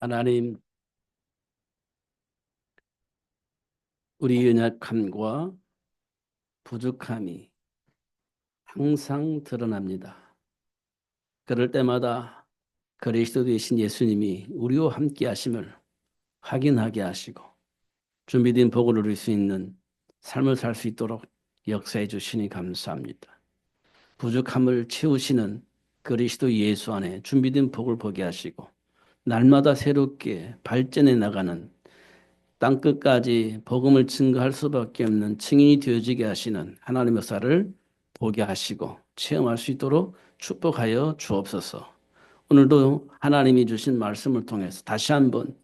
하나님, 우리 연약함과 부족함이 항상 드러납니다. 그럴 때마다 그리스도 되신 예수님이 우리와 함께 하심을 확인하게 하시고 준비된 복을 누릴 수 있는 삶을 살 수 있도록 역사해 주시니 감사합니다. 부족함을 채우시는 그리스도 예수 안에 준비된 복을 보게 하시고 날마다 새롭게 발전해 나가는 땅끝까지 복음을 증거할 수밖에 없는 증인이 되어지게 하시는 하나님의 역사를 보게 하시고 체험할 수 있도록 축복하여 주옵소서. 오늘도 하나님이 주신 말씀을 통해서 다시 한번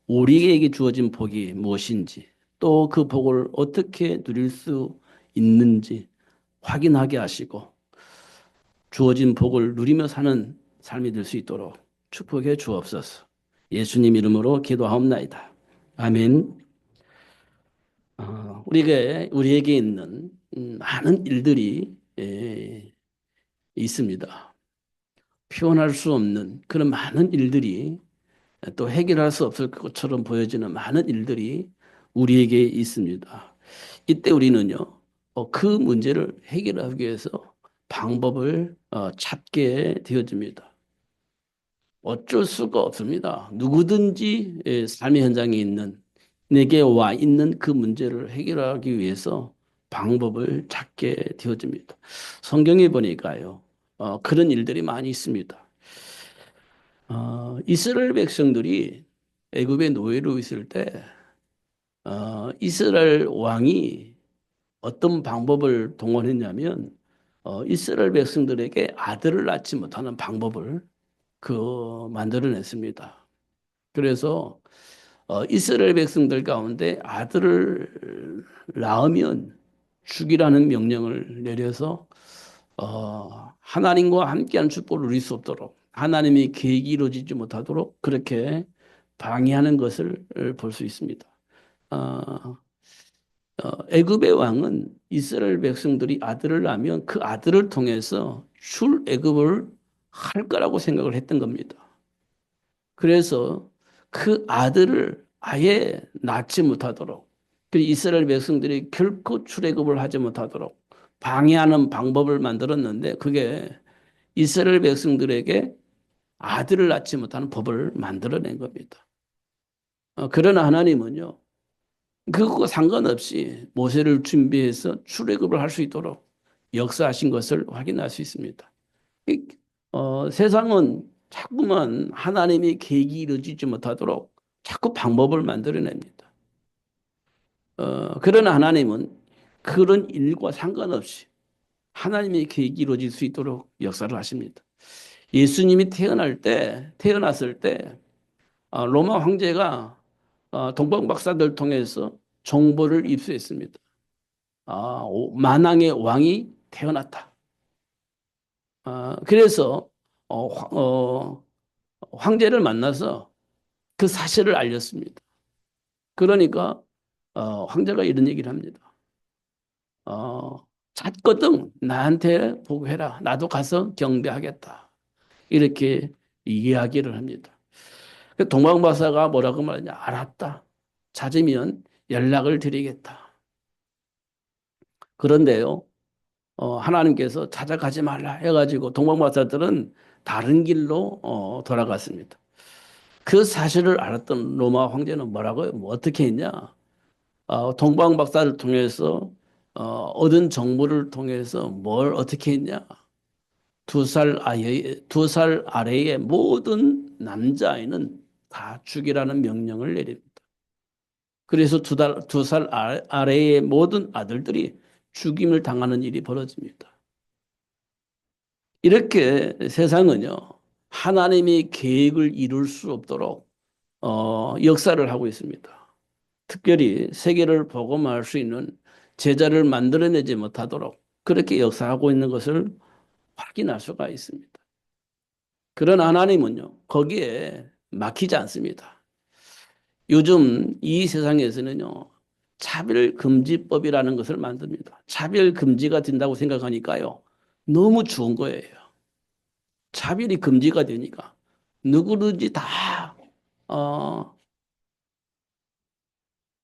우리에게 주어진 복이 무엇인지 또 그 복을 어떻게 누릴 수 있는지 확인하게 하시고 주어진 복을 누리며 사는 삶이 될 수 있도록 축복해 주옵소서. 예수님 이름으로 기도하옵나이다. 아멘. 우리에게 있는 많은 일들이 있습니다. 표현할 수 없는 그런 많은 일들이 또 해결할 수 없을 것처럼 보여지는 많은 일들이 우리에게 있습니다. 이때 우리는요, 그 문제를 해결하기 위해서 방법을 찾게 되어집니다. 어쩔 수가 없습니다. 누구든지 삶의 현장에 있는 내게 와 있는 그 문제를 해결하기 위해서 방법을 찾게 되어집니다. 성경에 보니까요, 그런 일들이 많이 있습니다. 이스라엘 백성들이 애굽의 노예로 있을 때 이스라엘 왕이 어떤 방법을 동원했냐면 이스라엘 백성들에게 아들을 낳지 못하는 방법을 만들어냈습니다. 그래서 이스라엘 백성들 가운데 아들을 낳으면 죽이라는 명령을 내려서 하나님과 함께한 축복을 누릴 수 없도록 하나님의 계획이 이루어지지 못하도록 그렇게 방해하는 것을 볼 수 있습니다. 어, 애굽의 왕은 이스라엘 백성들이 아들을 낳으면 그 아들을 통해서 출애굽을 할 거라고 생각을 했던 겁니다. 그래서 그 아들을 아예 낳지 못하도록 그 이스라엘 백성들이 결코 출애굽을 하지 못하도록 방해하는 방법을 만들었는데 그게 이스라엘 백성들에게 아들을 낳지 못하는 법을 만들어낸 겁니다. 그러나 하나님은요, 그것과 상관없이 모세를 준비해서 출애굽을 할 수 있도록 역사하신 것을 확인할 수 있습니다. 세상은 자꾸만 하나님의 계획이 이루어지지 못하도록 자꾸 방법을 만들어냅니다. 그러나 하나님은 그런 일과 상관없이 하나님의 계획이 이루어질 수 있도록 역사를 하십니다. 예수님이 태어났을 때 로마 황제가 동방 박사들 통해서 정보를 입수했습니다. 만왕의 왕이 태어났다. 그래서 황제를 만나서 그 사실을 알렸습니다. 그러니까 황제가 이런 얘기를 합니다. 잤거든 나한테 보고해라. 나도 가서 경배하겠다. 이렇게 이야기를 합니다. 그 동방박사가 뭐라고 말하냐. 알았다. 잦으면 연락을 드리겠다. 그런데요. 하나님께서 찾아가지 말라 해가지고 동방박사들은 다른 길로 돌아갔습니다. 그 사실을 알았던 로마 황제는 뭐라고요? 뭐 어떻게 했냐? 동방박사를 통해서 얻은 정보를 통해서 뭘 어떻게 했냐? 2살 아래의 모든 남자아이는 다 죽이라는 명령을 내립니다. 그래서 2살 아래의 모든 아들들이 죽임을 당하는 일이 벌어집니다. 이렇게 세상은요, 하나님의 계획을 이룰 수 없도록 역사를 하고 있습니다. 특별히 세계를 복음화할 수 있는 제자를 만들어내지 못하도록 그렇게 역사하고 있는 것을 확인할 수가 있습니다. 그런 하나님은요, 거기에 막히지 않습니다. 요즘 이 세상에서는요, 차별금지법이라는 것을 만듭니다. 차별금지가 된다고 생각하니까요, 너무 좋은 거예요. 차별이 금지가 되니까 누구든지 다 어,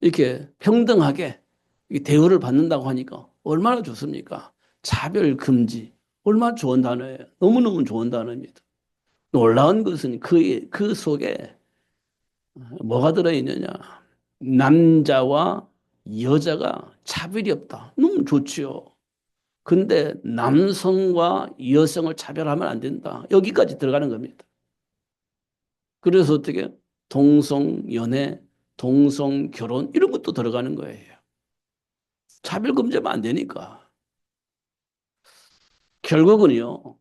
이렇게 평등하게 이 대우를 받는다고 하니까 얼마나 좋습니까? 차별 금지. 얼마나 좋은 단어예요. 너무너무 좋은 단어입니다. 놀라운 것은 그 속에 뭐가 들어있느냐. 남자와 여자가 차별이 없다. 너무 좋지요. 근데 남성과 여성을 차별하면 안 된다. 여기까지 들어가는 겁니다. 그래서 어떻게 동성 연애, 동성 결혼 이런 것도 들어가는 거예요. 차별 금지하면 안 되니까. 결국은요.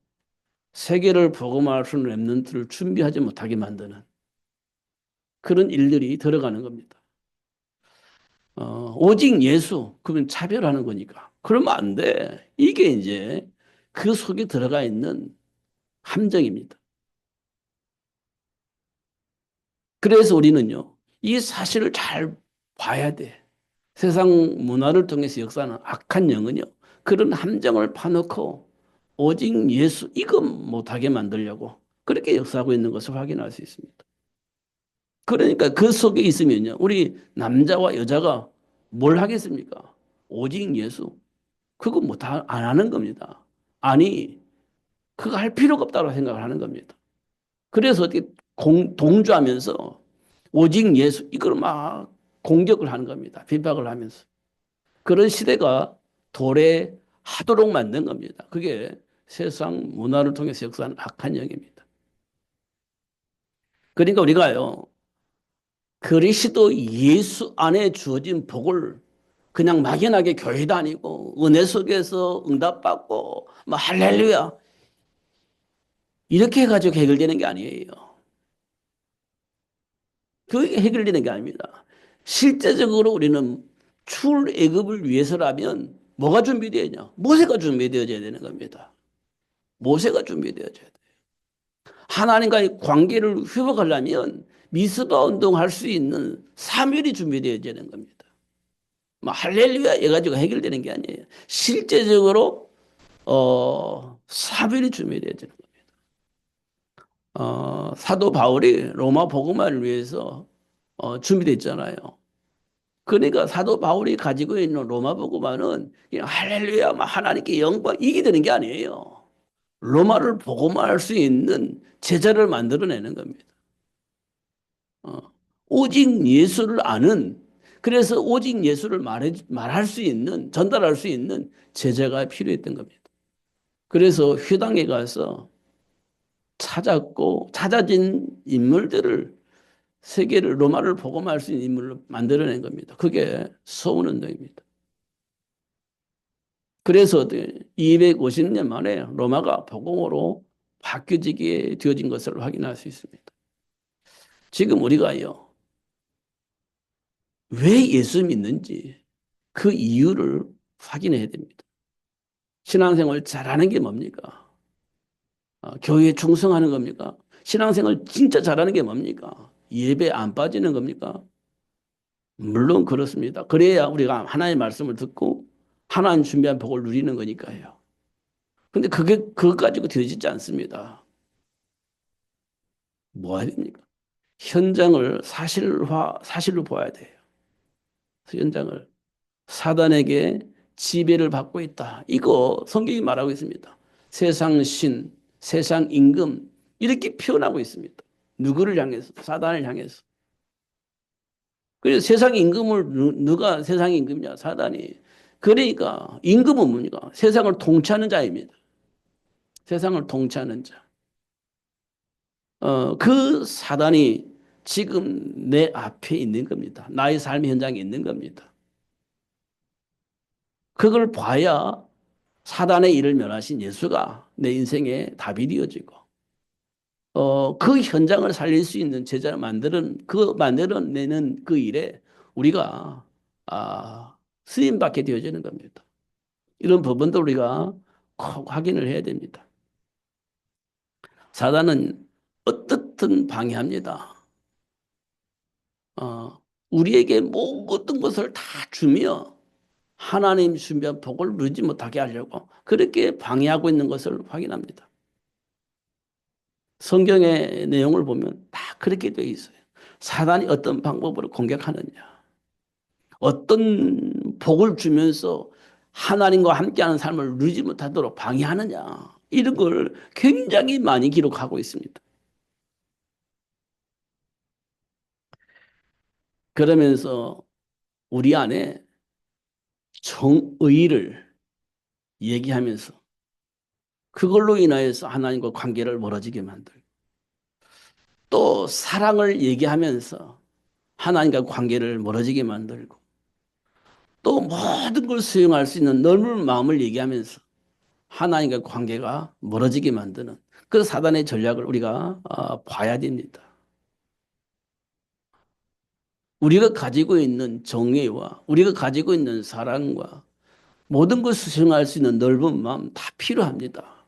세계를 복음화할 수 있는 랩런트를 준비하지 못하게 만드는 그런 일들이 들어가는 겁니다. 오직 예수, 그러면 차별하는 거니까. 그러면 안 돼. 이게 이제 그 속에 들어가 있는 함정입니다. 그래서 우리는요, 이 사실을 잘 봐야 돼. 세상 문화를 통해서 역사하는 악한 영은요, 그런 함정을 파놓고 오직 예수, 이거 못하게 만들려고 그렇게 역사하고 있는 것을 확인할 수 있습니다. 그러니까 그 속에 있으면요, 우리 남자와 여자가 뭘 하겠습니까? 오직 예수. 그거 안 하는 겁니다. 아니, 그거 할 필요가 없다고 생각을 하는 겁니다. 그래서 어떻게 동조하면서 오직 예수, 이걸 막 공격을 하는 겁니다. 비박을 하면서. 그런 시대가 도래하도록 만든 겁니다. 그게 세상 문화를 통해서 역사하는 악한 영입니다. 그러니까 우리가요, 그리스도 예수 안에 주어진 복을 그냥 막연하게 교회 다니고 은혜 속에서 응답받고 뭐 할렐루야 이렇게 해가지고 해결되는 게 아니에요. 그게 해결되는 게 아닙니다. 실제적으로 우리는 출애굽을 위해서라면 뭐가 준비되냐? 모세가 준비되어져야 되는 겁니다. 모세가 준비되어져야 돼요. 하나님과의 관계를 회복하려면 미스바 운동할 수 있는 사멸이 준비되어야 되는 겁니다. 뭐 할렐루야 해가지고 해결되는 게 아니에요. 실제적으로 사별이 준비되어야 되는 겁니다. 사도 바울이 로마 복음화를 위해서 준비됐잖아요. 그러니까 사도 바울이 가지고 있는 로마 복음화는 그냥 할렐루야, 막 하나님께 영광 이게 되는 게 아니에요. 로마를 복음화할 수 있는 제자를 만들어내는 겁니다. 어, 오직 예수를 아는 그래서 오직 예수를 말할 수 있는 전달할 수 있는 제자가 필요했던 겁니다. 그래서 회당에 가서 찾았고 찾아진 인물들을 세계를 로마를 복음할 수 있는 인물로 만들어낸 겁니다. 그게 서운운동입니다. 그래서 250년 만에 로마가 복음으로 바뀌어지게 되어진 것을 확인할 수 있습니다. 지금 우리가요, 왜 예수 믿는지 그 이유를 확인해야 됩니다. 신앙생활 잘하는 게 뭡니까? 교회에 충성하는 겁니까? 신앙생활 진짜 잘하는 게 뭡니까? 예배 안 빠지는 겁니까? 물론 그렇습니다. 그래야 우리가 하나님의 말씀을 듣고 하나님 준비한 복을 누리는 거니까요. 근데 그것 가지고 되어지지 않습니다. 뭐 해야 됩니까? 현장을 사실로 봐야 돼요. 현장을. 사단에게 지배를 받고 있다. 이거 성경이 말하고 있습니다. 세상 신, 세상 임금 이렇게 표현하고 있습니다. 누구를 향해서? 사단을 향해서. 그래서 세상 임금을 누가 세상 임금이냐? 사단이. 그러니까 임금은 뭡니까? 세상을 통치하는 자입니다. 세상을 통치하는 자. 그 사단이 지금 내 앞에 있는 겁니다. 나의 삶의 현장에 있는 겁니다. 그걸 봐야 사단의 일을 멸하신 예수가 내 인생의 답이 되어지고, 그 현장을 살릴 수 있는 제자를 만들어내는 그 일에 우리가, 쓰임받게 되어지는 겁니다. 이런 부분도 우리가 꼭 확인을 해야 됩니다. 사단은 어떻든 방해합니다. 우리에게 모든 것을 다 주며 하나님 준비한 복을 누리지 못하게 하려고 그렇게 방해하고 있는 것을 확인합니다. 성경의 내용을 보면 다 그렇게 되어 있어요. 사단이 어떤 방법으로 공격하느냐. 어떤 복을 주면서 하나님과 함께하는 삶을 누리지 못하도록 방해하느냐. 이런 걸 굉장히 많이 기록하고 있습니다. 그러면서 우리 안에 정의를 얘기하면서 그걸로 인하여서 하나님과 관계를 멀어지게 만들고 또 사랑을 얘기하면서 하나님과 관계를 멀어지게 만들고 또 모든 걸 수용할 수 있는 넓은 마음을 얘기하면서 하나님과 관계가 멀어지게 만드는 그 사단의 전략을 우리가 봐야 됩니다. 우리가 가지고 있는 정의와 우리가 가지고 있는 사랑과 모든 것을 수용할 수 있는 넓은 마음 다 필요합니다.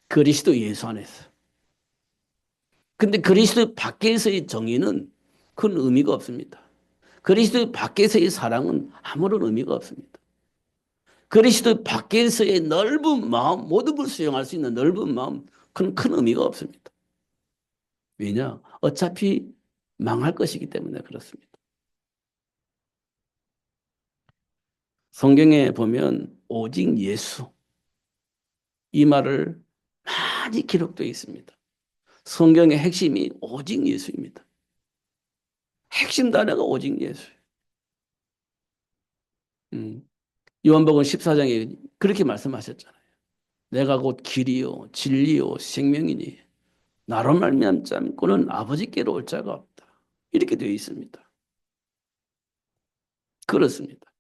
그리스도 예수 안에서. 근데 그리스도 밖에서의 정의는 큰 의미가 없습니다. 그리스도 밖에서의 사랑은 아무런 의미가 없습니다. 그리스도 밖에서의 넓은 마음, 모든 걸 수용할 수 있는 넓은 마음, 그건 큰 의미가 없습니다. 왜냐? 어차피 망할 것이기 때문에 그렇습니다. 성경에 보면 오직 예수, 이 말을 많이 기록되어 있습니다. 성경의 핵심이 오직 예수입니다. 핵심 단어가 오직 예수예요. 요한복음 14장에 그렇게 말씀하셨잖아요. 내가 곧 길이요 진리요 생명이니 나로 말미암지 않고는 아버지께로 올 자가 없다. 이렇게 되어 있습니다. 그렇습니다.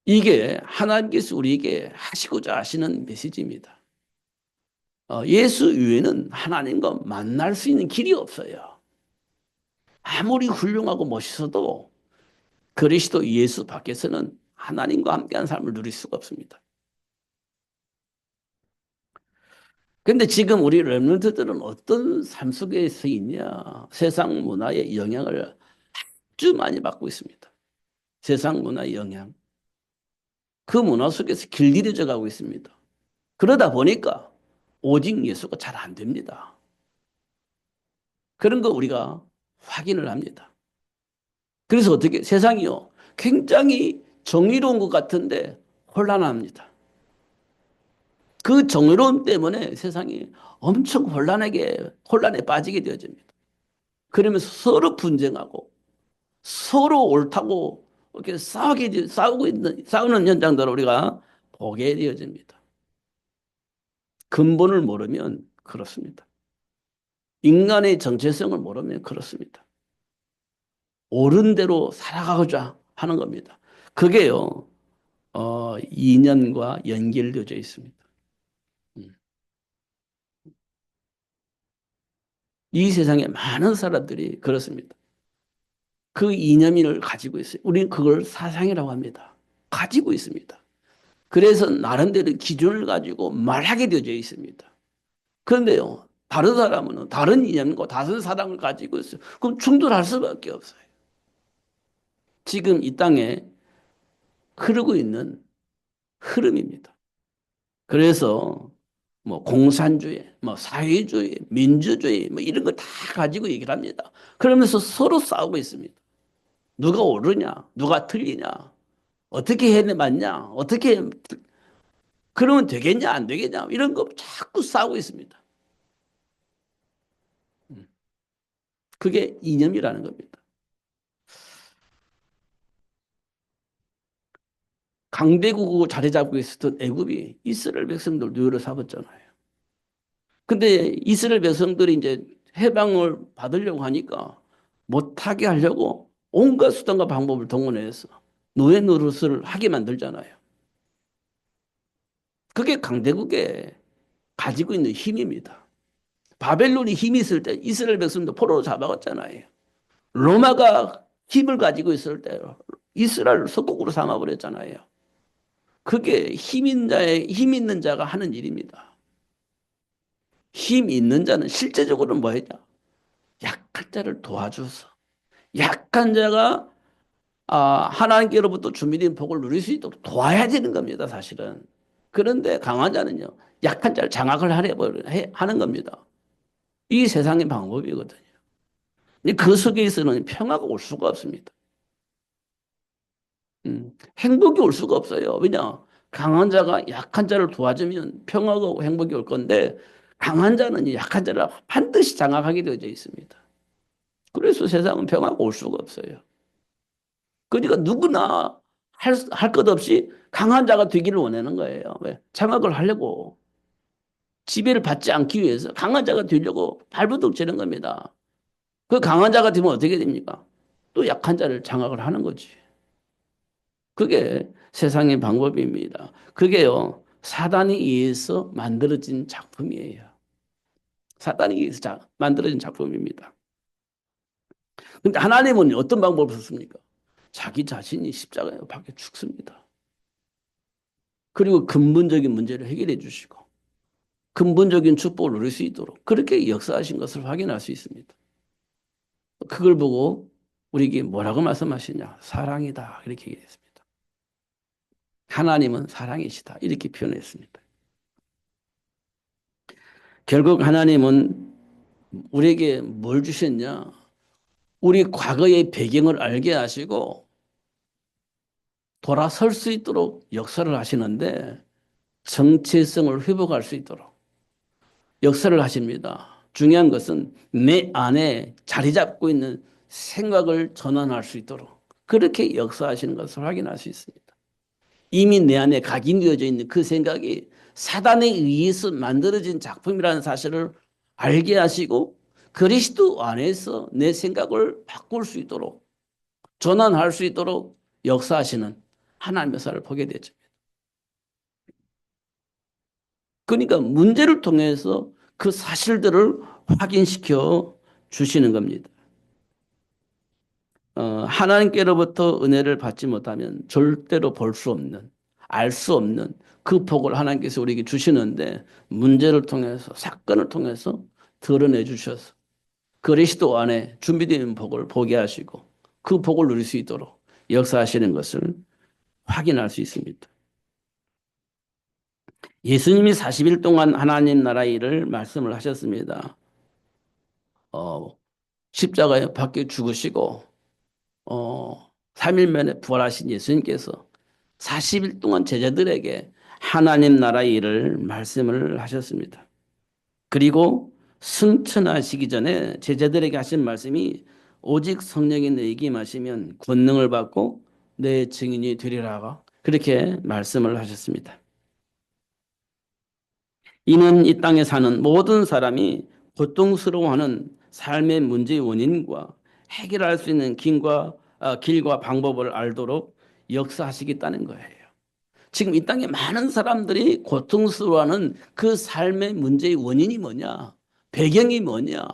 이게 하나님께서 우리에게 하시고자 하시는 메시지입니다. 예수 외에는 하나님과 만날 수 있는 길이 없어요. 아무리 훌륭하고 멋있어도 그리스도 예수 밖에서는 하나님과 함께한 삶을 누릴 수가 없습니다. 그런데 지금 우리 렘넌트들은 어떤 삶 속에 서 있냐? 세상 문화의 영향을 아주 많이 받고 있습니다. 세상 문화의 영향. 그 문화 속에서 길들여져 가고 있습니다. 그러다 보니까 오직 예수가 잘 안 됩니다. 그런 거 우리가 확인을 합니다. 그래서 어떻게 세상이요 굉장히 정의로운 것 같은데 혼란합니다. 그 정의로움 때문에 세상이 엄청 혼란에 빠지게 되어집니다. 그러면서 서로 분쟁하고 서로 옳다고 이렇게 싸우는 현장들을 우리가 보게 되어집니다. 근본을 모르면 그렇습니다. 인간의 정체성을 모르면 그렇습니다. 옳은 대로 살아가고자 하는 겁니다. 그게요, 이념과 연결되어 있습니다. 음. 이 세상에 많은 사람들이 그렇습니다. 그 이념을 가지고 있어요. 우리는 그걸 사상이라고 합니다. 가지고 있습니다. 그래서 나름대로 기준을 가지고 말하게 되어져 있습니다. 그런데요, 다른 사람은 다른 이념과 다른 사상을 가지고 있어요. 그럼 충돌할 수밖에 없어요. 지금 이 땅에 흐르고 있는 흐름입니다. 그래서 뭐 공산주의, 뭐 사회주의, 민주주의 뭐 이런 거 다 가지고 얘기를 합니다. 그러면서 서로 싸우고 있습니다. 누가 옳으냐, 누가 틀리냐, 어떻게 해야 맞냐, 어떻게 그러면 되겠냐, 안 되겠냐 이런 거 자꾸 싸우고 있습니다. 그게 이념이라는 겁니다. 강대국으로 자리 잡고 있었던 애굽이 이스라엘 백성들 노예로 삼았잖아요. 근데 이스라엘 백성들이 이제 해방을 받으려고 하니까 못하게 하려고 온갖 수단과 방법을 동원해서 노예 노릇을 하게 만들잖아요. 그게 강대국의 가지고 있는 힘입니다. 바벨론이 힘이 있을 때 이스라엘 백성도 포로로 잡아갔잖아요. 로마가 힘을 가지고 있을 때 이스라엘을 속국으로 삼아버렸잖아요. 그게 힘 있는 자가 하는 일입니다. 힘 있는 자는 실제적으로 뭐 했냐? 약한 자를 도와줘서 약한 자가 하나님께로부터 준비된 복을 누릴 수 있도록 도와야 되는 겁니다, 사실은. 그런데 강한 자는요, 약한 자를 장악을 하는 겁니다. 이 세상의 방법이거든요. 그 속에서는 평화가 올 수가 없습니다. 행복이 올 수가 없어요. 왜냐? 강한 자가 약한 자를 도와주면 평화가 오고 행복이 올 건데 강한 자는 약한 자를 반드시 장악하게 되어져 있습니다. 그래서 세상은 평화가 올 수가 없어요. 그러니까 누구나 할 것 없이 강한 자가 되기를 원하는 거예요. 왜? 장악을 하려고. 지배를 받지 않기 위해서 강한 자가 되려고 발버둥 치는 겁니다. 그 강한 자가 되면 어떻게 됩니까? 또 약한 자를 장악을 하는 거지. 그게 세상의 방법입니다. 그게요, 사단에 의해서 만들어진 작품이에요. 사단에 의해서 만들어진 작품입니다. 근데 하나님은 어떤 방법을 썼습니까? 자기 자신이 십자가에 박혀 죽습니다. 그리고 근본적인 문제를 해결해 주시고 근본적인 축복을 누릴 수 있도록 그렇게 역사하신 것을 확인할 수 있습니다. 그걸 보고 우리에게 뭐라고 말씀하시냐? 사랑이다. 이렇게 얘기했습니다. 하나님은 사랑이시다. 이렇게 표현했습니다. 결국 하나님은 우리에게 뭘 주셨냐? 우리 과거의 배경을 알게 하시고 돌아설 수 있도록 역사를 하시는데 정체성을 회복할 수 있도록 역사를 하십니다. 중요한 것은 내 안에 자리 잡고 있는 생각을 전환할 수 있도록 그렇게 역사하시는 것을 확인할 수 있습니다. 이미 내 안에 각인되어져 있는 그 생각이 사단에 의해서 만들어진 작품이라는 사실을 알게 하시고 그리스도 안에서 내 생각을 바꿀 수 있도록 전환할 수 있도록 역사하시는 하나님의 사를 보게 되죠. 그러니까 문제를 통해서 그 사실들을 확인시켜 주시는 겁니다. 하나님께로부터 은혜를 받지 못하면 절대로 볼 수 없는, 알 수 없는 그 복을 하나님께서 우리에게 주시는데 문제를 통해서, 사건을 통해서 드러내 주셔서 그리스도 안에 준비된 복을 보게 하시고 그 복을 누릴 수 있도록 역사하시는 것을 확인할 수 있습니다. 예수님이 40일 동안 하나님 나라 일을 말씀을 하셨습니다. 어, 십자가에 박혀 죽으시고 3일 만에 부활하신 예수님께서 40일 동안 제자들에게 하나님 나라 일을 말씀을 하셨습니다. 그리고 승천하시기 전에 제자들에게 하신 말씀이 오직 성령이 너에게 임하시면 권능을 받고 내 증인이 되리라 그렇게 말씀을 하셨습니다. 이는 이 땅에 사는 모든 사람이 고통스러워하는 삶의 문제의 원인과 해결할 수 있는 길과 방법을 알도록 역사하시겠다는 거예요. 지금 이 땅에 많은 사람들이 고통스러워하는 그 삶의 문제의 원인이 뭐냐? 배경이 뭐냐?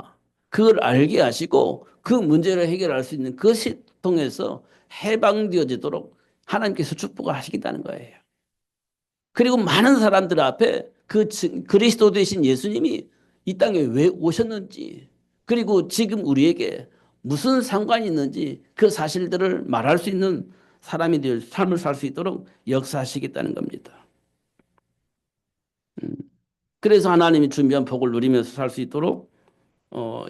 그걸 알게 하시고 그 문제를 해결할 수 있는 그것이 통해서 해방되어지도록 하나님께서 축복을 하시겠다는 거예요. 그리고 많은 사람들 앞에 그 그리스도 되신 예수님이 이 땅에 왜 오셨는지 그리고 지금 우리에게 무슨 상관이 있는지 그 사실들을 말할 수 있는 사람이 될 삶을 살 수 있도록 역사하시겠다는 겁니다. 그래서 하나님이 준비한 복을 누리면서 살 수 있도록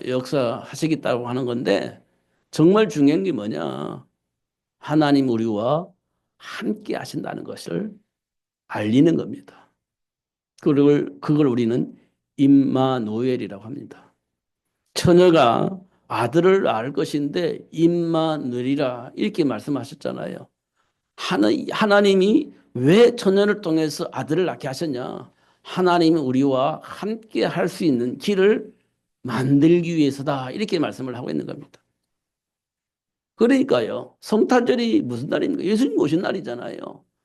역사하시겠다고 하는 건데 정말 중요한 게 뭐냐? 하나님 우리와 함께 하신다는 것을 알리는 겁니다. 그걸 우리는 임마누엘이라고 합니다. 처녀가 아들을 낳을 것인데 임마누엘이라 이렇게 말씀하셨잖아요. 하나님이 왜 처녀를 통해서 아들을 낳게 하셨냐? 하나님이 우리와 함께 할 수 있는 길을 만들기 위해서다. 이렇게 말씀을 하고 있는 겁니다. 그러니까요. 성탄절이 무슨 날입니까? 예수님 오신 날이잖아요.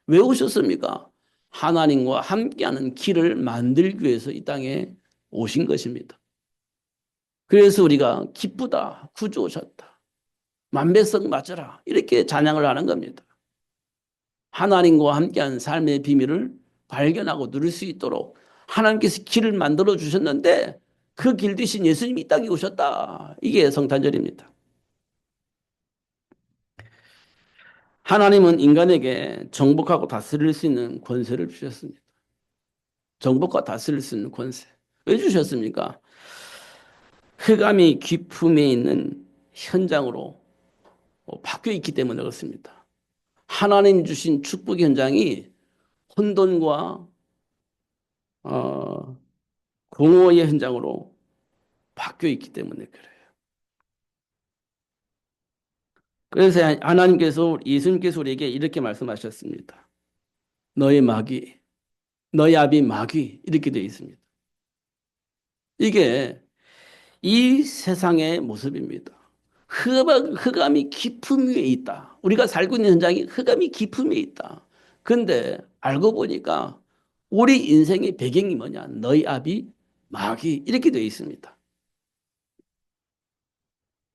왜 오셨습니까? 하나님과 함께하는 길을 만들기 위해서 이 땅에 오신 것입니다. 그래서 우리가 기쁘다, 구주 오셨다, 만배성 맞으라 이렇게 찬양을 하는 겁니다. 하나님과 함께한 삶의 비밀을 발견하고 누릴 수 있도록 하나님께서 길을 만들어 주셨는데 그 길 대신 예수님이 이 땅에 오셨다. 이게 성탄절입니다. 하나님은 인간에게 정복하고 다스릴 수 있는 권세를 주셨습니다. 정복과 다스릴 수 있는 권세. 왜 주셨습니까? 흑암이 깊음에 있는 현장으로 바뀌어 있기 때문에 그렇습니다. 하나님 주신 축복 현장이 혼돈과 어, 공허의 현장으로 바뀌어 있기 때문에 그래요. 그래서 하나님께서 예수님께서 우리에게 이렇게 말씀하셨습니다. 너의 마귀, 너의 압이 마귀 이렇게 되어 있습니다. 이게 이 세상의 모습입니다. 흑암이 깊음 위에 있다. 우리가 살고 있는 현장이 흑암이 깊음 위에 있다. 그런데 알고 보니까 우리 인생의 배경이 뭐냐? 너희 압이 마귀 이렇게 되어 있습니다.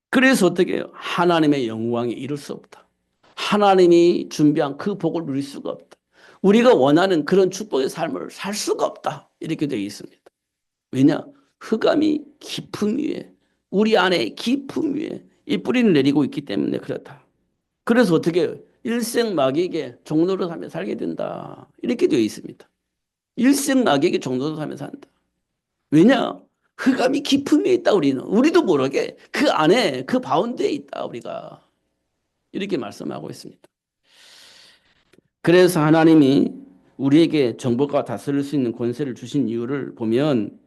그래서 어떻게 해요? 하나님의 영광에 이룰 수 없다. 하나님이 준비한 그 복을 누릴 수가 없다. 우리가 원하는 그런 축복의 삶을 살 수가 없다. 이렇게 되어 있습니다. 왜냐? 흑암이 깊음 위에, 우리 안에 깊음 위에 이 뿌리를 내리고 있기 때문에 그렇다. 그래서 어떻게 해요? 일생 마귀에게 종로를 하며 살게 된다. 이렇게 되어 있습니다. 일생 마귀에게 종로를 하며 산다. 왜냐? 흑암이 깊음 위에 있다, 우리는. 우리도 모르게 그 안에, 그 바운드에 있다, 우리가. 이렇게 말씀하고 있습니다. 그래서 하나님이 우리에게 정복과 다스릴 수 있는 권세를 주신 이유를 보면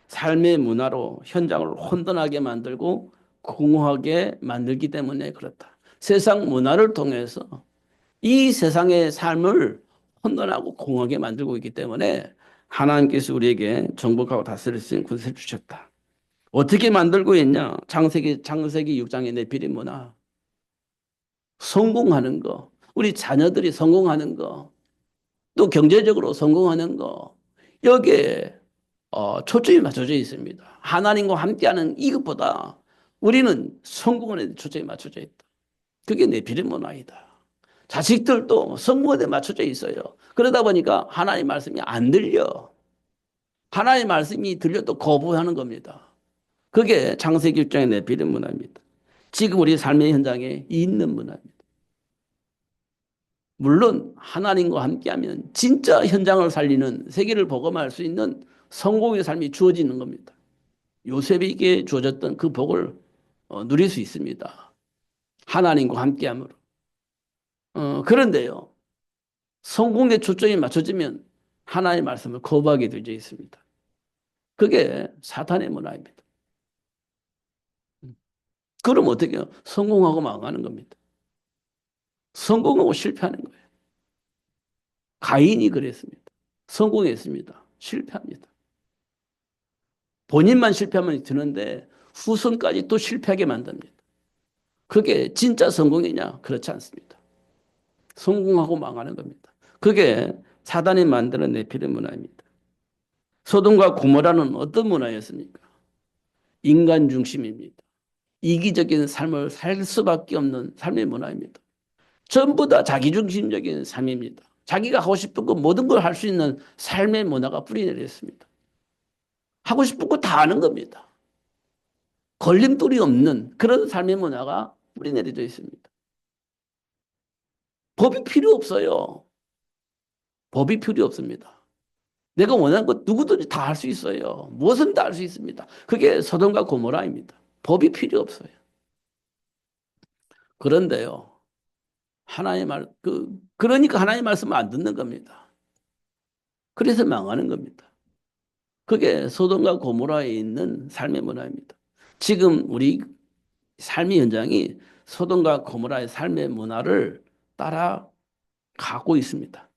삶의 문화로 현장을 혼돈하게 만들고 공허하게 만들기 때문에 그렇다. 세상 문화를 통해서 이 세상의 삶을 혼돈하고 공허하게 만들고 있기 때문에 하나님께서 우리에게 정복하고 다스릴 수 있는 권세를 주셨다. 어떻게 만들고 있냐? 창세기 6장의 네피림 문화. 성공하는 거. 우리 자녀들이 성공하는 거. 또 경제적으로 성공하는 거. 여기에 초점이 맞춰져 있습니다. 하나님과 함께하는 이것보다 우리는 성공에 초점이 맞춰져 있다. 그게 네피림 문화이다. 자식들도 성공에 맞춰져 있어요. 그러다 보니까 하나님 말씀이 안 들려. 하나님 말씀이 들려도 거부하는 겁니다. 그게 창세기 6장의 네피림 문화입니다. 지금 우리 삶의 현장에 있는 문화입니다. 물론 하나님과 함께하면 진짜 현장을 살리는 세계를 복음할 수 있는 성공의 삶이 주어지는 겁니다. 요셉에게 주어졌던 그 복을 누릴 수 있습니다. 하나님과 함께함으로. 그런데요. 성공에 초점이 맞춰지면 하나님의 말씀을 거부하게 되어 있습니다. 그게 사탄의 문화입니다. 그럼 어떻게 해요? 성공하고 망하는 겁니다. 성공하고 실패하는 거예요. 가인이 그랬습니다. 성공했습니다. 실패합니다. 본인만 실패하면 되는데 후손까지 또 실패하게 만듭니다. 그게 진짜 성공이냐? 그렇지 않습니다. 성공하고 망하는 겁니다. 그게 사단이 만드는 네피림 문화입니다. 소돔과 고모라는 어떤 문화였습니까? 인간 중심입니다. 이기적인 삶을 살 수밖에 없는 삶의 문화입니다. 전부 다 자기중심적인 삶입니다. 자기가 하고 싶은 거 모든 걸 할 수 있는 삶의 문화가 뿌리내렸습니다. 하고 싶은 거 다 하는 겁니다. 걸림돌이 없는 그런 삶의 문화가 뿌리내려져 있습니다. 법이 필요 없어요. 법이 필요 없습니다. 내가 원하는 것 누구든지 다 할 수 있어요. 무엇은 다 할 수 있습니다. 그게 소돔과 고모라입니다. 법이 필요 없어요. 그런데요. 그러니까 하나님의 말씀을 안 듣는 겁니다. 그래서 망하는 겁니다. 그게 소돔과 고모라에 있는 삶의 문화입니다. 지금 우리 삶의 현장이 소돔과 고모라의 삶의 문화를 따라가고 있습니다.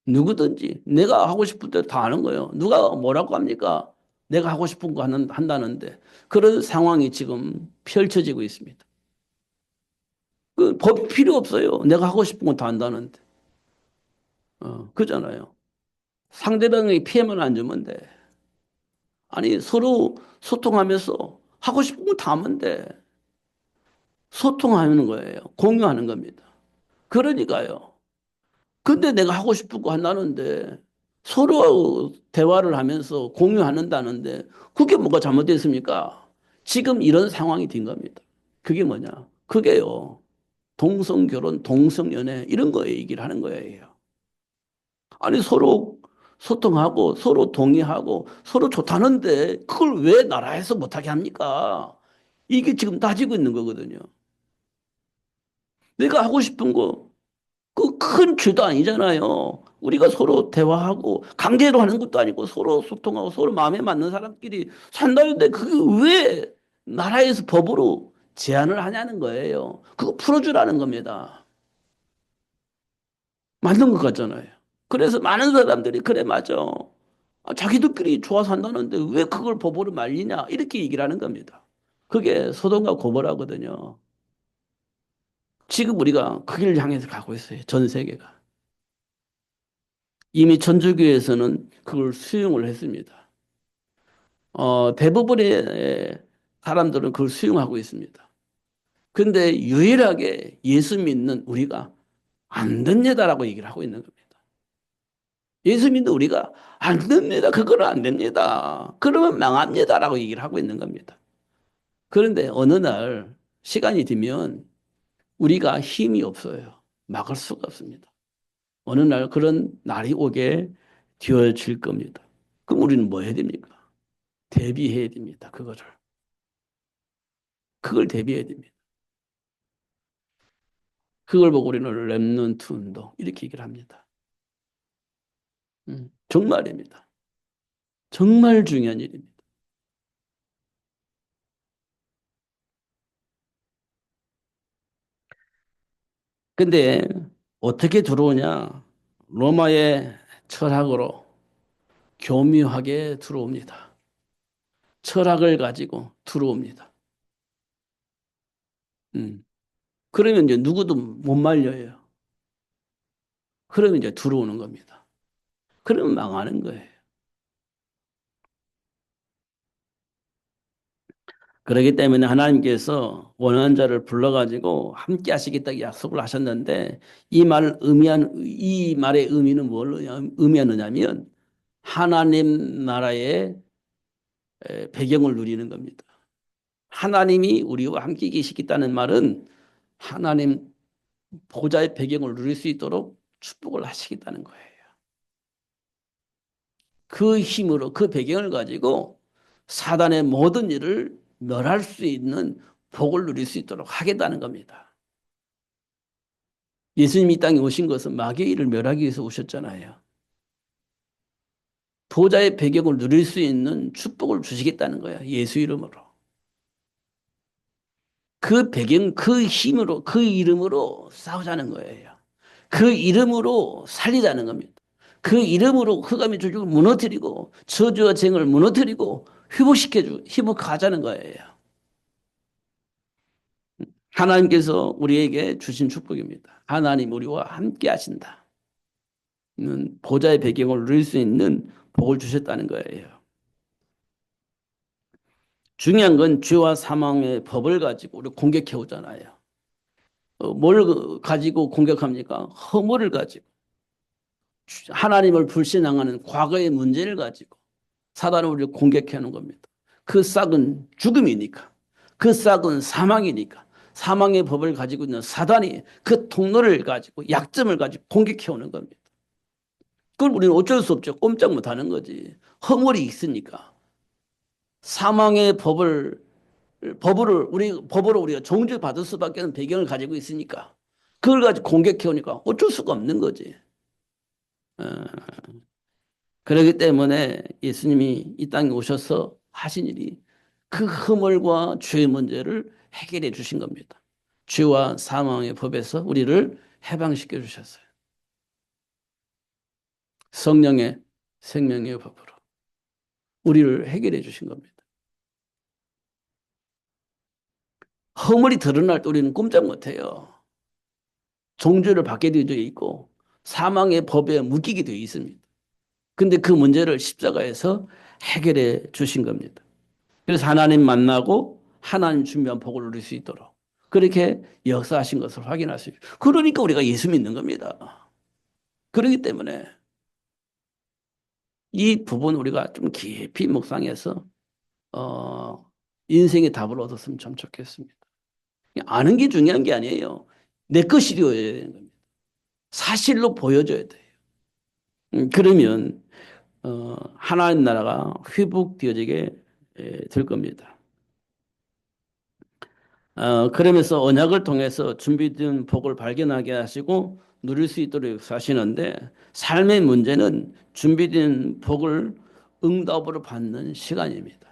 누구든지 내가 하고 싶을 때 다 하는 거예요. 누가 뭐라고 합니까? 내가 하고 싶은 거 한다는데 그런 상황이 지금 펼쳐지고 있습니다. 그 법이 필요 없어요. 내가 하고 싶은 거 다 한다는데. 그잖아요. 상대방에게 피해만 안 주면 돼. 아니, 서로 소통하면서 하고 싶은 거 다 하면 돼. 소통하는 거예요. 공유하는 겁니다. 그러니까요. 근데 내가 하고 싶은 거 한다는데 서로 대화를 하면서 공유하는다는데 그게 뭐가 잘못됐습니까? 지금 이런 상황이 된 겁니다. 그게 뭐냐? 그게요. 동성결혼, 동성연애 이런 거 얘기를 하는 거예요. 아니 서로 소통하고 서로 동의하고 서로 좋다는데 그걸 왜 나라에서 못하게 합니까? 이게 지금 따지고 있는 거거든요. 내가 하고 싶은 거, 그 큰 죄도 아니잖아요. 우리가 서로 대화하고 강제로 하는 것도 아니고 서로 소통하고 서로 마음에 맞는 사람끼리 산다는데 그게 왜 나라에서 법으로 제한을 하냐는 거예요. 그거 풀어주라는 겁니다. 맞는 것 같잖아요. 그래서 많은 사람들이 그래 맞아. 아, 자기들끼리 좋아 산다는데 왜 그걸 법으로 말리냐 이렇게 얘기를 하는 겁니다. 그게 소돔과 고모라거든요. 지금 우리가 그 길을 향해서 가고 있어요. 전 세계가. 이미 천주교에서는 그걸 수용을 했습니다. 대부분의 사람들은 그걸 수용하고 있습니다. 근데 유일하게 예수 믿는 우리가 안 됩니다라고 얘기를 하고 있는 겁니다. 예수 믿는 우리가 안 됩니다. 그거는 안 됩니다. 그러면 망합니다라고 얘기를 하고 있는 겁니다. 그런데 어느 날 시간이 되면 우리가 힘이 없어요. 막을 수가 없습니다. 어느 날 그런 날이 오게 되어질 겁니다. 그럼 우리는 뭐 해야 됩니까? 대비해야 됩니다. 그거를. 그걸 대비해야 됩니다. 그걸 보고 우리는 렘넌트 운동 이렇게 얘기를 합니다. 정말입니다. 정말 중요한 일입니다. 근데 어떻게 들어오냐? 로마의 철학으로 교묘하게 들어옵니다. 철학을 가지고 들어옵니다. 음. 그러면 이제 누구도 못 말려요. 그러면 이제 들어오는 겁니다. 그러면 망하는 거예요. 그렇기 때문에 하나님께서 원하는 자를 불러가지고 함께 하시겠다고 약속을 하셨는데 이 말의 의미는 뭘 의미하느냐면 하나님 나라의 배경을 누리는 겁니다. 하나님이 우리와 함께 계시겠다는 말은 하나님 보좌의 배경을 누릴 수 있도록 축복을 하시겠다는 거예요. 그 힘으로 그 배경을 가지고 사단의 모든 일을 멸할 수 있는 복을 누릴 수 있도록 하겠다는 겁니다. 예수님이 이 땅에 오신 것은 마귀의 일을 멸하기 위해서 오셨잖아요. 보좌의 배경을 누릴 수 있는 축복을 주시겠다는 거야. 예수 이름으로. 그 배경, 그 힘으로, 그 이름으로 싸우자는 거예요. 그 이름으로 살리자는 겁니다. 그 이름으로 흑암의 조직을 무너뜨리고 저주와 쟁을 무너뜨리고 회복하자는 거예요. 하나님께서 우리에게 주신 축복입니다. 하나님 우리와 함께 하신다. 보좌의 배경을 누릴 수 있는 복을 주셨다는 거예요. 중요한 건 죄와 사망의 법을 가지고 우리 공격해 오잖아요. 뭘 가지고 공격합니까? 허물을 가지고. 하나님을 불신앙하는 과거의 문제를 가지고 사단은 우리를 공격해 하는 겁니다. 그 싹은 죽음이니까. 그 싹은 사망이니까. 사망의 법을 가지고 있는 사단이 그 통로를 가지고 약점을 가지고 공격해 오는 겁니다. 그걸 우리는 어쩔 수 없죠. 꼼짝 못 하는 거지. 허물이 있으니까. 사망의 법으로 우리가 정죄받을 수밖에 없는 배경을 가지고 있으니까. 그걸 가지고 공격해 오니까 어쩔 수가 없는 거지. 어, 그렇기 때문에 예수님이 이 땅에 오셔서 하신 일이 그 허물과 죄의 문제를 해결해 주신 겁니다. 죄와 사망의 법에서 우리를 해방시켜 주셨어요. 성령의 생명의 법으로 우리를 해결해 주신 겁니다. 허물이 드러날 때 우리는 꼼짝 못해요. 종주를 받게 되어 있고 사망의 법에 묶이게 되어 있습니다. 근데 그 문제를 십자가에서 해결해 주신 겁니다. 그래서 하나님 만나고 하나님 준비한 복을 누릴 수 있도록 그렇게 역사하신 것을 확인할 수 있어요. 그러니까 우리가 예수 믿는 겁니다. 그렇기 때문에 이 부분 우리가 좀 깊이 묵상해서 인생의 답을 얻었으면 참 좋겠습니다. 아는 게 중요한 게 아니에요. 내 것이 되어야 되는 겁니다. 사실로 보여줘야 돼요. 그러면 하나님 나라가 회복되어지게 될 겁니다. 그러면서 언약을 통해서 준비된 복을 발견하게 하시고 누릴 수 있도록 사시는데 삶의 문제는 준비된 복을 응답으로 받는 시간입니다.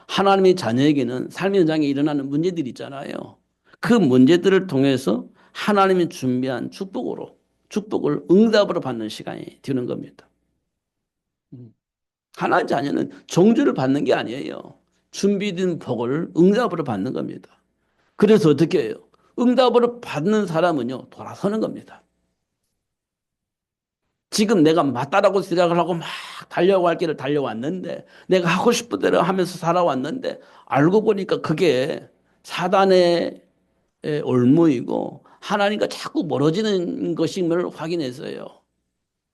하나님의 자녀에게는 삶의 현장에 일어나는 문제들이 있잖아요. 그 문제들을 통해서 하나님이 준비한 축복을 응답으로 받는 시간이 되는 겁니다. 하나님 자녀는 종주를 받는 게 아니에요. 준비된 복을 응답으로 받는 겁니다. 그래서 어떻게 해요? 응답으로 받는 사람은요, 돌아서는 겁니다. 지금 내가 맞다라고 생각을 하고 막 달려갈 길을 달려왔는데, 내가 하고 싶은 대로 하면서 살아왔는데, 알고 보니까 그게 사단의 올무이고, 하나님과 자꾸 멀어지는 것임을 확인했어요.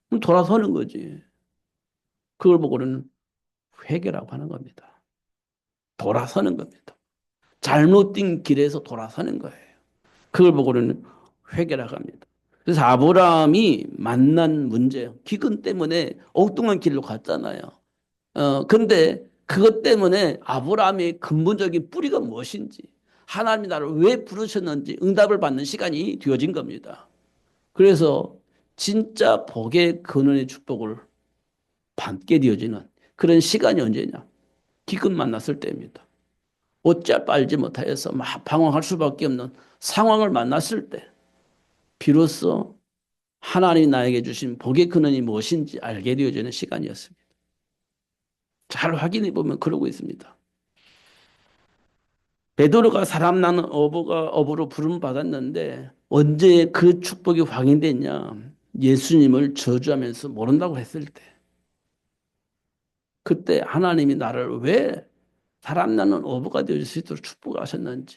그럼 돌아서는 거지. 그걸 보고는 회개라고 하는 겁니다. 돌아서는 겁니다. 잘못된 길에서 돌아서는 거예요. 그걸 보고는 회개라고 합니다. 그래서 아브라함이 만난 문제, 기근 때문에 엉뚱한 길로 갔잖아요. 근데 그것 때문에 아브라함의 근본적인 뿌리가 무엇인지, 하나님이 나를 왜 부르셨는지 응답을 받는 시간이 되어진 겁니다. 그래서 진짜 복의 근원의 축복을 받게 되어지는 그런 시간이 언제냐? 기근 만났을 때입니다. 어찌할 바 알지 못하여서 막 방황할 수밖에 없는 상황을 만났을 때 비로소 하나님이 나에게 주신 복의 근원이 무엇인지 알게 되어지는 시간이었습니다. 잘 확인해 보면 그러고 있습니다. 베드로가 사람 나는 어부로 부름 받았는데 언제 그 축복이 확인됐냐? 예수님을 저주하면서 모른다고 했을 때. 그때 하나님이 나를 왜 사람 나는 어부가 되어줄 수 있도록 축복하셨는지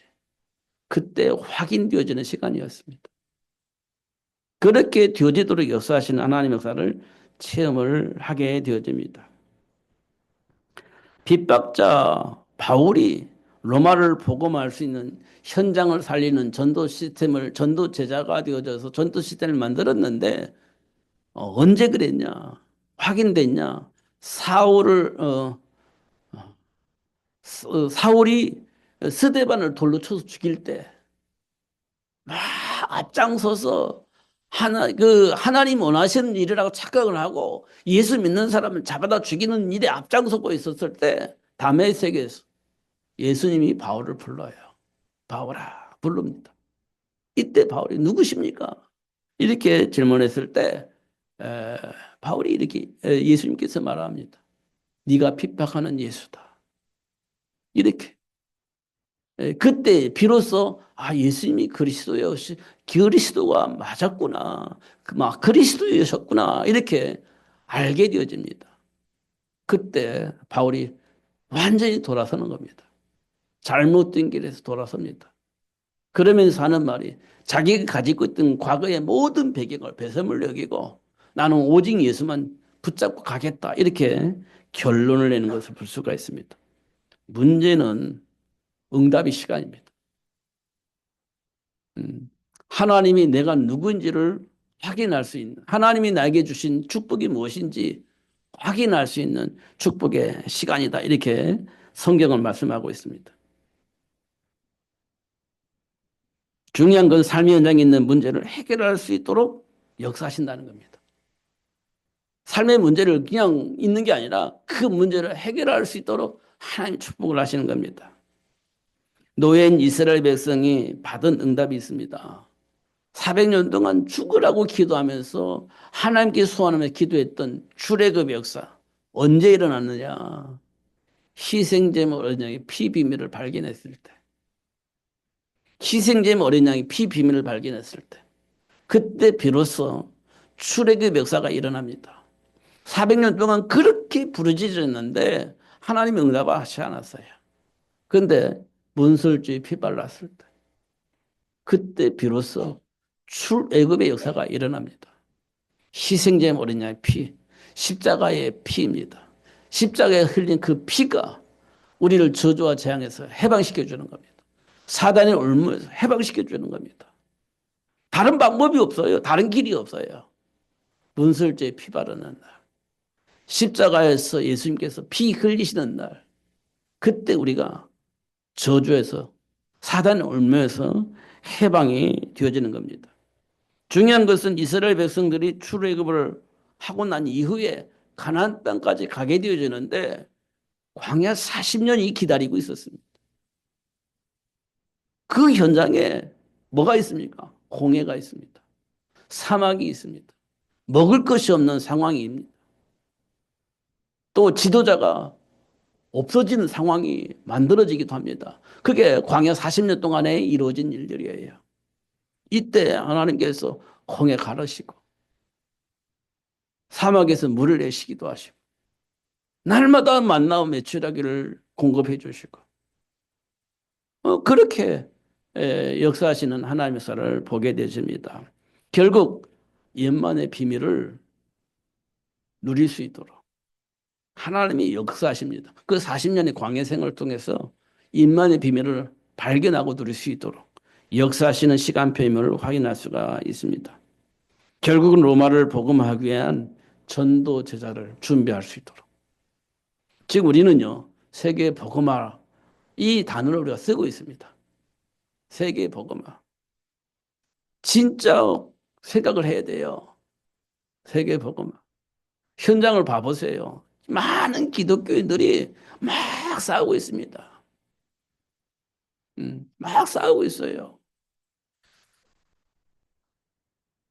그때 확인되어지는 시간이었습니다. 그렇게 되어지도록 역사하시는 하나님의 역사를 체험을 하게 되어집니다. 핍박자 바울이 로마를 복음할 수 있는 현장을 살리는 전도 제자가 되어져서 전도 시스템을 만들었는데 언제 그랬냐? 확인됐냐? 사울이 스데반을 돌로 쳐서 죽일 때 막 앞장서서 하나님 원하시는 일이라고 착각을 하고 예수 믿는 사람을 잡아다 죽이는 일에 앞장서고 있었을 때 다메섹에서 예수님이 바울을 불러요. 바울아, 부릅니다. 이때 바울이 누구십니까? 이렇게 질문했을 때 에, 바울이 이렇게 예수님께서 말합니다. 네가 핍박하는 예수다. 이렇게 그때 비로소 예수님이 그리스도요 그리스도가 맞았구나 막 그리스도이셨구나 이렇게 알게 되어집니다. 그때 바울이 완전히 돌아서는 겁니다. 잘못된 길에서 돌아섭니다. 그러면서 하는 말이 자기가 가지고 있던 과거의 모든 배경을 배설물 여기고 나는 오직 예수만 붙잡고 가겠다 이렇게 결론을 내는 것을 볼 수가 있습니다. 문제는 응답의 시간입니다. 하나님이 내가 누구인지를 확인할 수 있는 하나님이 나에게 주신 축복이 무엇인지 확인할 수 있는 축복의 시간이다. 이렇게 성경을 말씀하고 있습니다. 중요한 건 삶의 현장에 있는 문제를 해결할 수 있도록 역사하신다는 겁니다. 삶의 문제를 그냥 있는 게 아니라 그 문제를 해결할 수 있도록 하나님 축복을 하시는 겁니다. 노예인 이스라엘 백성이 받은 응답이 있습니다. 400년 동안 죽으라고 기도하면서 하나님께 소원하며 기도했던 출애굽의 역사 언제 일어났느냐? 희생제물 어린 양의 피 비밀을 발견했을 때, 희생제물 어린 양의 피 비밀을 발견했을 때, 그때 비로소 출애굽의 역사가 일어납니다. 400년 동안 그렇게 부르짖었는데 하나님이 응답하지 않았어요. 그런데 문설주의 피 발랐을 때, 그때 비로소 출애굽의 역사가 일어납니다. 희생제물 어린 양의 피, 십자가의 피입니다. 십자가에 흘린 그 피가 우리를 저주와 재앙에서 해방시켜 주는 겁니다. 사단의 올무에서 해방시켜 주는 겁니다. 다른 방법이 없어요. 다른 길이 없어요. 문설주에 피 바르는 날, 십자가에서 예수님께서 피 흘리시는 날, 그때 우리가 저주에서 사단에 옮겨서 해방이 되어지는 겁니다. 중요한 것은 이스라엘 백성들이 출애굽을 하고 난 이후에 가나안 땅까지 가게 되어지는데 광야 40년이 기다리고 있었습니다. 그 현장에 뭐가 있습니까? 공해가 있습니다. 사막이 있습니다. 먹을 것이 없는 상황입니다. 또 지도자가 없어지는 상황이 만들어지기도 합니다. 그게 광야 40년 동안에 이루어진 일들이에요. 이때 하나님께서 공해 가르시고 사막에서 물을 내시기도 하시고 날마다 만나와 메추라기를 공급해 주시고 그렇게 역사하시는 하나님의 역사를 보게 되십니다. 결국 연만의 비밀을 누릴 수 있도록 하나님이 역사하십니다. 그 40년의 광야 생활을 통해서 인만의 비밀을 발견하고 누릴 수 있도록 역사하시는 시간표임을 확인할 수가 있습니다. 결국은 로마를 복음하기 위한 전도 제자를 준비할 수 있도록. 지금 우리는요, 세계 복음화 이 단어를 우리가 쓰고 있습니다. 세계 복음화. 진짜 생각을 해야 돼요. 세계 복음화. 현장을 봐보세요. 많은 기독교인들이 막 싸우고 있습니다. 막 싸우고 있어요.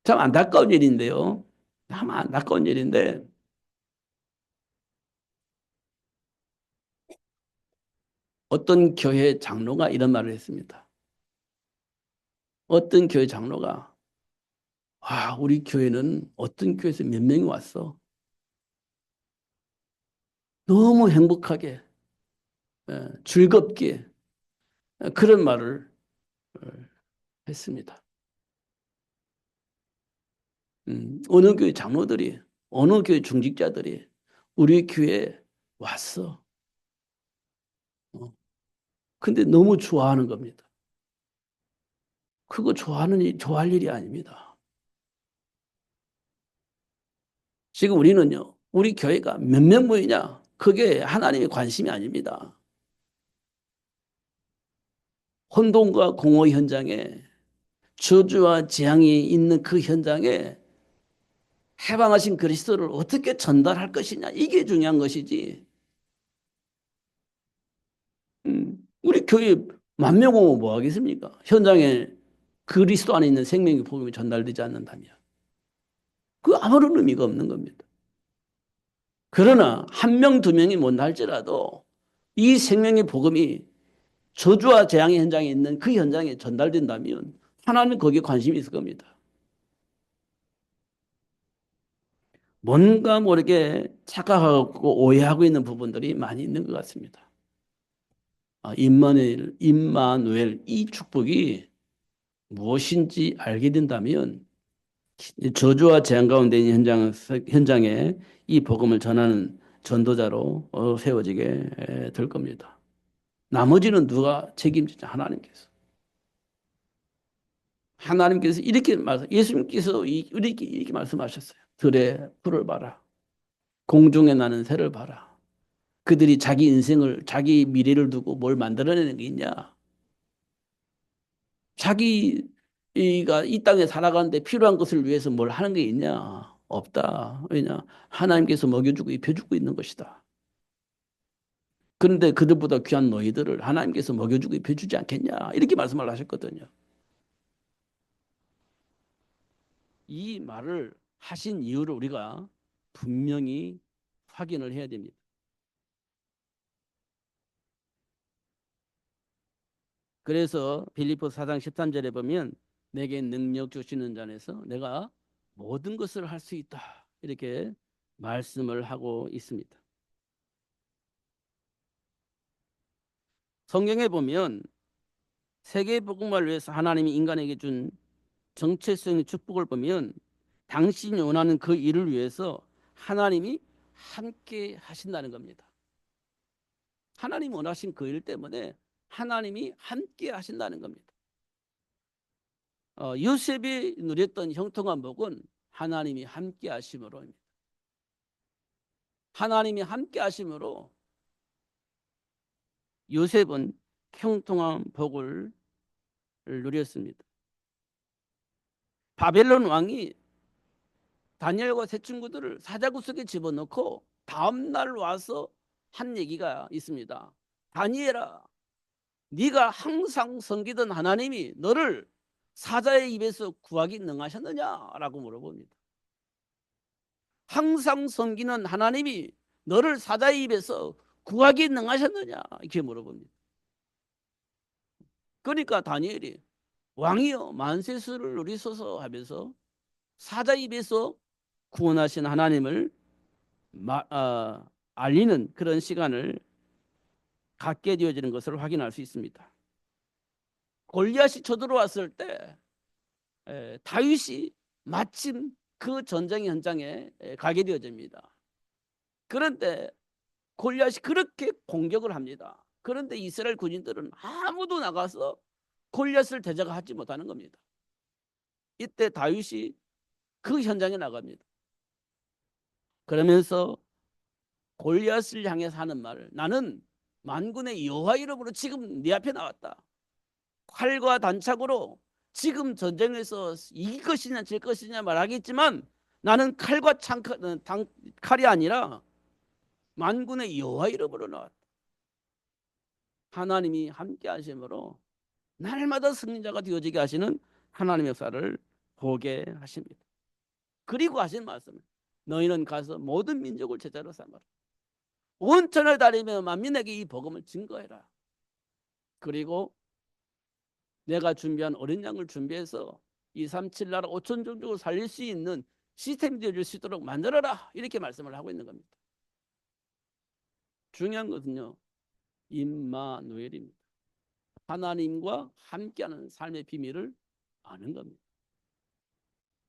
참 안타까운 일인데요. 참 안타까운 일인데 어떤 교회 장로가 이런 말을 했습니다. 어떤 교회 장로가 우리 교회는 어떤 교회에서 몇 명이 왔어. 너무 행복하게 즐겁게 그런 말을 했습니다. 어느 교회 장로들이 어느 교회 중직자들이 우리 교회에 왔어. 근데 너무 좋아하는 겁니다. 그거 좋아할 일이 아닙니다. 지금 우리는요, 우리 교회가 몇 명 모이냐? 그게 하나님의 관심이 아닙니다. 혼돈과 공허 현장에 저주와 재앙이 있는 그 현장에 해방하신 그리스도를 어떻게 전달할 것이냐. 이게 중요한 것이지. 우리 교회 만 명 오면 뭐 하겠습니까? 현장에 그리스도 안에 있는 생명의 복음이 전달되지 않는다면. 그 아무런 의미가 없는 겁니다. 그러나 한 명, 두 명이 못다 할지라도 이 생명의 복음이 저주와 재앙의 현장에 있는 그 현장에 전달된다면 하나님은 거기에 관심이 있을 겁니다. 뭔가 모르게 착각하고 오해하고 있는 부분들이 많이 있는 것 같습니다. 임마누엘 이 축복이 무엇인지 알게 된다면 저주와 재앙 가운데 있는 현장에 이 복음을 전하는 전도자로 세워지게 될 겁니다. 나머지는 누가 책임지냐? 하나님께서. 하나님께서 이렇게 예수님께서 이렇게 말씀하셨어요. 들의 풀을 봐라. 공중에 나는 새를 봐라. 그들이 자기 인생을, 자기 미래를 두고 뭘 만들어내는 게 있냐? 자기가 이 땅에 살아가는데 필요한 것을 위해서 뭘 하는 게 있냐? 없다. 왜냐? 하나님께서 먹여주고 입혀주고 있는 것이다. 그런데 그들보다 귀한 너희들을 하나님께서 먹여주고 입혀주지 않겠냐? 이렇게 말씀을 하셨거든요. 이 말을 하신 이유를 우리가 분명히 확인을 해야 됩니다. 그래서 빌립보 4장 13절에 보면 내게 능력 주시는 자에서 내가 모든 것을 할 수 있다. 이렇게 말씀을 하고 있습니다. 성경에 보면 세계 복음화를 위해서 하나님이 인간에게 준 정체성의 축복을 보면 당신이 원하는 그 일을 위해서 하나님이 함께 하신다는 겁니다. 하나님 원하신 그 일 때문에 하나님이 함께 하신다는 겁니다. 요셉이 누렸던 형통한 복은 하나님이 함께 하심으로입니다. 하나님이 함께 하심으로 요셉은 형통한 복을 누렸습니다. 바벨론 왕이 다니엘과 세 친구들을 사자구석에 집어넣고 다음날 와서 한 얘기가 있습니다. 다니엘아, 네가 항상 섬기던 하나님이 너를 사자의 입에서 구하기 능하셨느냐라고 물어봅니다. 항상 섬기는 하나님이 너를 사자의 입에서 구하기 능하셨느냐 이렇게 물어봅니다. 그러니까 다니엘이 왕이여 만세수를 누리소서 하면서 사자 입에서 구원하신 하나님을 알리는 그런 시간을 갖게 되어지는 것을 확인할 수 있습니다. 골리앗이 쳐들어왔을 때 다윗이 마침 그 전쟁 현장에 가게 되어집니다. 그런데 골리앗이 그렇게 공격을 합니다. 그런데 이스라엘 군인들은 아무도 나가서 골리앗을 대적하지 못하는 겁니다. 이때 다윗이 그 현장에 나갑니다. 그러면서 골리앗을 향해서 하는 말을, 나는 만군의 여호와 이름으로 지금 네 앞에 나왔다. 칼과 단창으로 지금 전쟁에서 이길 것이냐 질 것이냐 말하겠지만 나는 칼과 칼이 아니라 만군의 여호와 이름으로 나왔다. 하나님이 함께 하심으로 날마다 승리자가 되어지게 하시는 하나님의 역사를 보게 하십니다. 그리고 하신 말씀, 너희는 가서 모든 민족을 제자로 삼아라. 온천을 다니며 만민에게 이 복음을 증거해라. 그리고 내가 준비한 어린 양을 준비해서 237 나라 5천 종족을 살릴 수 있는 시스템이 되어질 수 있도록 만들어라. 이렇게 말씀을 하고 있는 겁니다. 중요한 것은요, 임마누엘입니다. 하나님과 함께하는 삶의 비밀을 아는 겁니다.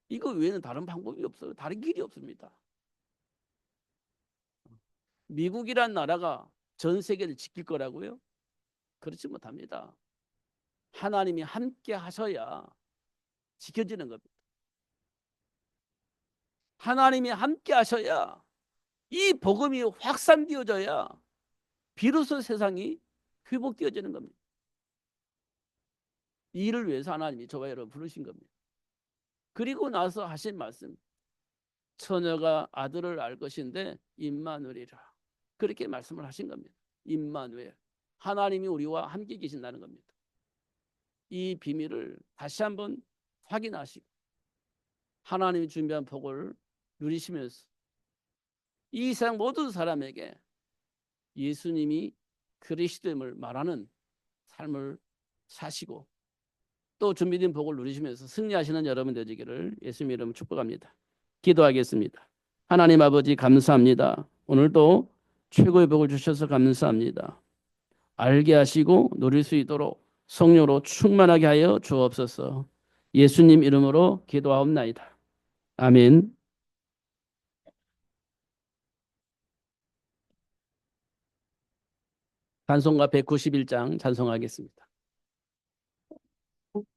이거 외에는 다른 방법이 없어요. 다른 길이 없습니다. 미국이란 나라가 전 세계를 지킬 거라고요? 그렇지 못합니다. 하나님이 함께 하셔야 지켜지는 겁니다. 하나님이 함께 하셔야 이 복음이 확산되어져야 비로소 세상이 회복되어지는 겁니다. 이 일을 위해서 하나님이 저와 여러분 부르신 겁니다. 그리고 나서 하신 말씀, 처녀가 아들을 알 것인데 임마누엘이라, 그렇게 말씀을 하신 겁니다. 임마누엘, 하나님이 우리와 함께 계신다는 겁니다. 이 비밀을 다시 한번 확인하시고 하나님이 준비한 복을 누리시면서 이 세상 모든 사람에게 예수님이 그리스도임을 말하는 삶을 사시고 또 준비된 복을 누리시면서 승리하시는 여러분 되시기를 예수님 이름으로 축복합니다. 기도하겠습니다. 하나님 아버지 감사합니다. 오늘도 최고의 복을 주셔서 감사합니다. 알게 하시고 누릴 수 있도록 성령으로 충만하게 하여 주옵소서. 예수님 이름으로 기도하옵나이다. 아멘. 찬송가 191장 찬송하겠습니다.